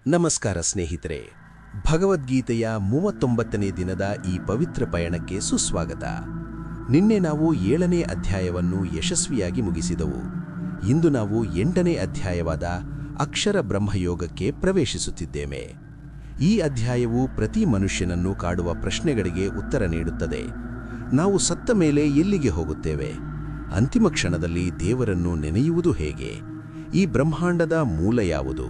ನಮಸ್ಕಾರ ಸ್ನೇಹಿತರೆ, ಭಗವದ್ಗೀತೆಯ 39ನೇ ದಿನದ ಈ ಪವಿತ್ರ ಪಯಣಕ್ಕೆ ಸುಸ್ವಾಗತ. ನಿನ್ನೆ ನಾವು 7ನೇ ಅಧ್ಯಾಯವನ್ನು ಯಶಸ್ವಿಯಾಗಿ ಮುಗಿಸಿದೆವು. ಇಂದು ನಾವು 8ನೇ ಅಧ್ಯಾಯವಾದ ಅಕ್ಷರ ಬ್ರಹ್ಮಯೋಗಕ್ಕೆ ಪ್ರವೇಶಿಸುತ್ತಿದ್ದೇವೆ. ಈ ಅಧ್ಯಾಯವು ಪ್ರತಿ ಮನುಷ್ಯನನ್ನು ಕಾಡುವ ಪ್ರಶ್ನೆಗಳಿಗೆ ಉತ್ತರ ನೀಡುತ್ತದೆ. ನಾವು ಸತ್ತ ಮೇಲೆ ಎಲ್ಲಿಗೆ ಹೋಗುತ್ತೇವೆ? ಅಂತಿಮ ಕ್ಷಣದಲ್ಲಿ ದೇವರನ್ನು ನೆನೆಯುವುದು ಹೇಗೆ? ಈ ಬ್ರಹ್ಮಾಂಡದ ಮೂಲ ಯಾವುದು?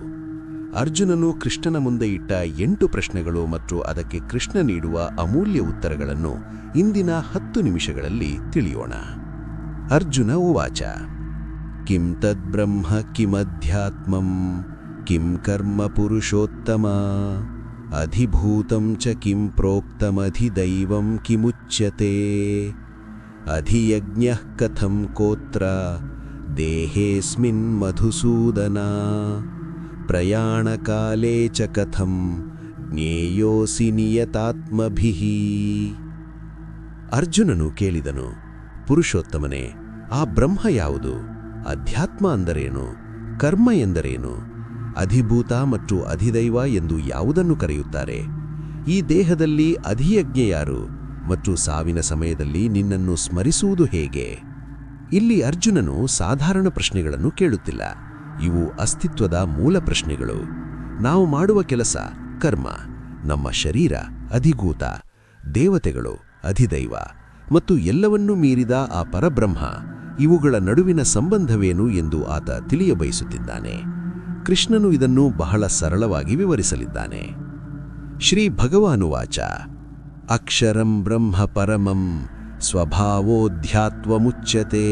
ಅರ್ಜುನನು ಕೃಷ್ಣನ ಮುಂದೆ ಇಟ್ಟ 8 ಪ್ರಶ್ನೆಗಳು ಮತ್ತು ಅದಕ್ಕೆ ಕೃಷ್ಣ ನೀಡುವ ಅಮೂಲ್ಯ ಉತ್ತರಗಳನ್ನು ಇಂದಿನ 10 ನಿಮಿಷಗಳಲ್ಲಿ ತಿಳಿಯೋಣ. ಅರ್ಜುನ ಉವಾಚ: ಕಿಂ ತದ್ಬ್ರಹ್ಮ ಕಿಮಧ್ಯಾತ್ಮಂ ಕಿಂ ಕರ್ಮ ಪುರುಷೋತ್ತಮ ಅಧಿಭೂತಂ ಚ ಕಿಂ ಪ್ರೋಕ್ತಮಧಿದೈವಂ ಕಿಮುಚ್ಯತೆ ಅಧಿಯಜ್ಞಃ ಕಥಂ ಕೋತ್ರ ದೇಹೇಸ್ಮಿನ್ ಮಧುಸೂದನ ಪ್ರಯಾಣಕಾಲೇ ಚ ಕಥಂ ಜ್ಞೇಯೋಸಿ ನಿಯತಾತ್ಮಭಿಃ. ಅರ್ಜುನನು ಕೇಳಿದನು: ಪುರುಷೋತ್ತಮನೇ, ಆ ಬ್ರಹ್ಮ ಯಾವುದು? ಅಧ್ಯಾತ್ಮ ಅಂದರೇನು? ಕರ್ಮ ಎಂದರೇನು? ಅಧಿಭೂತ ಮತ್ತು ಅಧಿದೈವ ಎಂದು ಯಾವುದನ್ನು ಕರೆಯುತ್ತಾರೆ? ಈ ದೇಹದಲ್ಲಿ ಅಧಿಯಜ್ಞೆ ಯಾರು ಮತ್ತು ಸಾವಿನ ಸಮಯದಲ್ಲಿ ನಿನ್ನನ್ನು ಸ್ಮರಿಸುವುದು ಹೇಗೆ? ಇಲ್ಲಿ ಅರ್ಜುನನು ಸಾಧಾರಣ ಪ್ರಶ್ನೆಗಳನ್ನು ಕೇಳುತ್ತಿಲ್ಲ. ಇವು ಅಸ್ತಿತ್ವದ ಮೂಲ ಪ್ರಶ್ನೆಗಳು. ನಾವು ಮಾಡುವ ಕೆಲಸ ಕರ್ಮ, ನಮ್ಮ ಶರೀರ ಅಧಿಭೂತ, ದೇವತೆಗಳು ಅಧಿದೈವ ಮತ್ತು ಎಲ್ಲವನ್ನೂ ಮೀರಿದ ಆ ಪರಬ್ರಹ್ಮ, ಇವುಗಳ ನಡುವಿನ ಸಂಬಂಧವೇನು ಎಂದು ಆತ ತಿಳಿಯಬಯಸುತ್ತಿದ್ದಾನೆ. ಕೃಷ್ಣನು ಇದನ್ನು ಬಹಳ ಸರಳವಾಗಿ ವಿವರಿಸಲಿದ್ದಾನೆ. ಶ್ರೀ ಭಗವಾನುವಾಚ: ಅಕ್ಷರಂ ಬ್ರಹ್ಮ ಪರಮಂ ಸ್ವಭಾವೋಧ್ಯಾತ್ವಮುಚ್ಯತೆ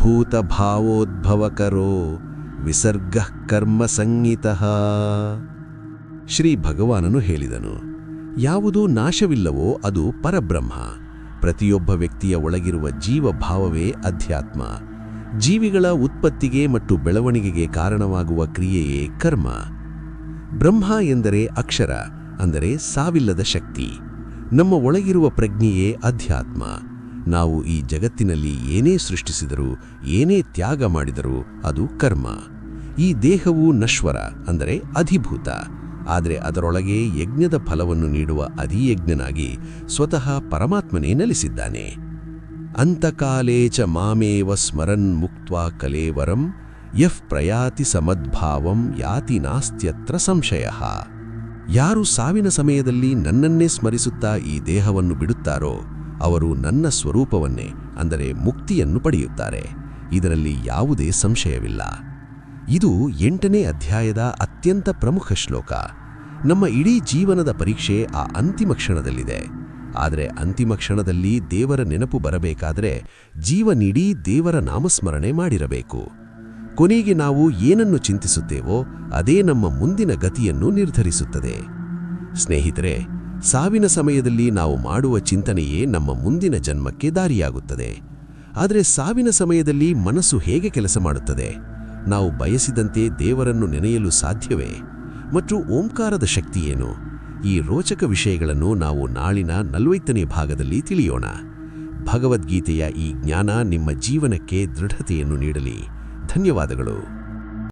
ಭೂತಭಾವೋದ್ಭವಕರೋ ವಿಸರ್ಗಃ ಕರ್ಮ ಸಂಹಿತಃ. ಶ್ರೀ ಭಗವಾನನು ಹೇಳಿದನು: ಯಾವುದು ನಾಶವಿಲ್ಲವೋ ಅದು ಪರಬ್ರಹ್ಮ. ಪ್ರತಿಯೊಬ್ಬ ವ್ಯಕ್ತಿಯ ಒಳಗಿರುವ ಜೀವಭಾವವೇ ಅಧ್ಯಾತ್ಮ. ಜೀವಿಗಳ ಉತ್ಪತ್ತಿಗೆ ಮತ್ತು ಬೆಳವಣಿಗೆಗೆ ಕಾರಣವಾಗುವ ಕ್ರಿಯೆಯೇ ಕರ್ಮ. ಬ್ರಹ್ಮ ಎಂದರೆ ಅಕ್ಷರ, ಅಂದರೆ ಸಾವಿಲ್ಲದ ಶಕ್ತಿ. ನಮ್ಮ ಒಳಗಿರುವ ಪ್ರಜ್ಞೆಯೇ ಅಧ್ಯಾತ್ಮ. ನಾವು ಈ ಜಗತ್ತಿನಲ್ಲಿ ಏನೇ ಸೃಷ್ಟಿಸಿದರೂ, ಏನೇ ತ್ಯಾಗ ಮಾಡಿದರೂ ಅದು ಕರ್ಮ. ಈ ದೇಹವು ನಶ್ವರ, ಅಂದರೆ ಅಧಿಭೂತ. ಆದರೆ ಅದರೊಳಗೆ ಯಜ್ಞದ ಫಲವನ್ನು ನೀಡುವ ಅಧಿಯಜ್ಞನಾಗಿ ಸ್ವತಃ ಪರಮಾತ್ಮನೇ ನೆಲೆಸಿದ್ದಾನೆ. ಅಂತಕಾಲೇ ಚ ಮಾಮೇವ ಸ್ಮರನ್ ಮುಕ್ತ್ವಾ ಕಲೇವರಂ ಯಃ ಪ್ರಯಾತಿ ಸಮದ್ಭಾವಂ ಯಾತಿ ನಾಸ್ತ್ಯತ್ರ ಸಂಶಯಃ. ಯಾರು ಸಾವಿನ ಸಮಯದಲ್ಲಿ ನನ್ನನ್ನೇ ಸ್ಮರಿಸುತ್ತಾ ಈ ದೇಹವನ್ನು ಬಿಡುತ್ತಾರೋ ಅವರು ನನ್ನ ಸ್ವರೂಪವನ್ನೇ, ಅಂದರೆ ಮುಕ್ತಿಯನ್ನು ಪಡೆಯುತ್ತಾರೆ. ಇದರಲ್ಲಿ ಯಾವುದೇ ಸಂಶಯವಿಲ್ಲ. ಇದು 8ನೇ ಅಧ್ಯಾಯದ ಅತ್ಯಂತ ಪ್ರಮುಖ ಶ್ಲೋಕ. ನಮ್ಮ ಇಡೀ ಜೀವನದ ಪರೀಕ್ಷೆ ಆ ಅಂತಿಮ ಕ್ಷಣದಲ್ಲಿದೆ. ಆದರೆ ಅಂತಿಮ ಕ್ಷಣದಲ್ಲಿ ದೇವರ ನೆನಪು ಬರಬೇಕಾದರೆ ಜೀವನೀಡೀ ದೇವರ ನಾಮಸ್ಮರಣೆ ಮಾಡಿರಬೇಕು. ಕೊನೆಗೆ ನಾವು ಏನನ್ನು ಚಿಂತಿಸುತ್ತೇವೋ ಅದೇ ನಮ್ಮ ಮುಂದಿನ ಗತಿಯನ್ನು ನಿರ್ಧರಿಸುತ್ತದೆ. ಸ್ನೇಹಿತರೆ, ಸಾವಿನ ಸಮಯದಲ್ಲಿ ನಾವು ಮಾಡುವ ಚಿಂತನೆಯೇ ನಮ್ಮ ಮುಂದಿನ ಜನ್ಮಕ್ಕೆ ದಾರಿಯಾಗುತ್ತದೆ. ಆದರೆ ಸಾವಿನ ಸಮಯದಲ್ಲಿ ಮನಸ್ಸು ಹೇಗೆ ಕೆಲಸ ಮಾಡುತ್ತದೆ? ನಾವು ಬಯಸಿದಂತೆ ದೇವರನ್ನು ನೆನೆಯಲು ಸಾಧ್ಯವೇ? ಮತ್ತು ಓಂಕಾರದ ಶಕ್ತಿ ಏನು? ಈ ರೋಚಕ ವಿಷಯಗಳನ್ನು ನಾವು ನಾಳಿನ 40ನೇ ಭಾಗದಲ್ಲಿ ತಿಳಿಯೋಣ. ಭಗವದ್ಗೀತೆಯ ಈ ಜ್ಞಾನ ನಿಮ್ಮ ಜೀವನಕ್ಕೆ ದೃಢತೆಯನ್ನು ನೀಡಲಿ. ಧನ್ಯವಾದಗಳು.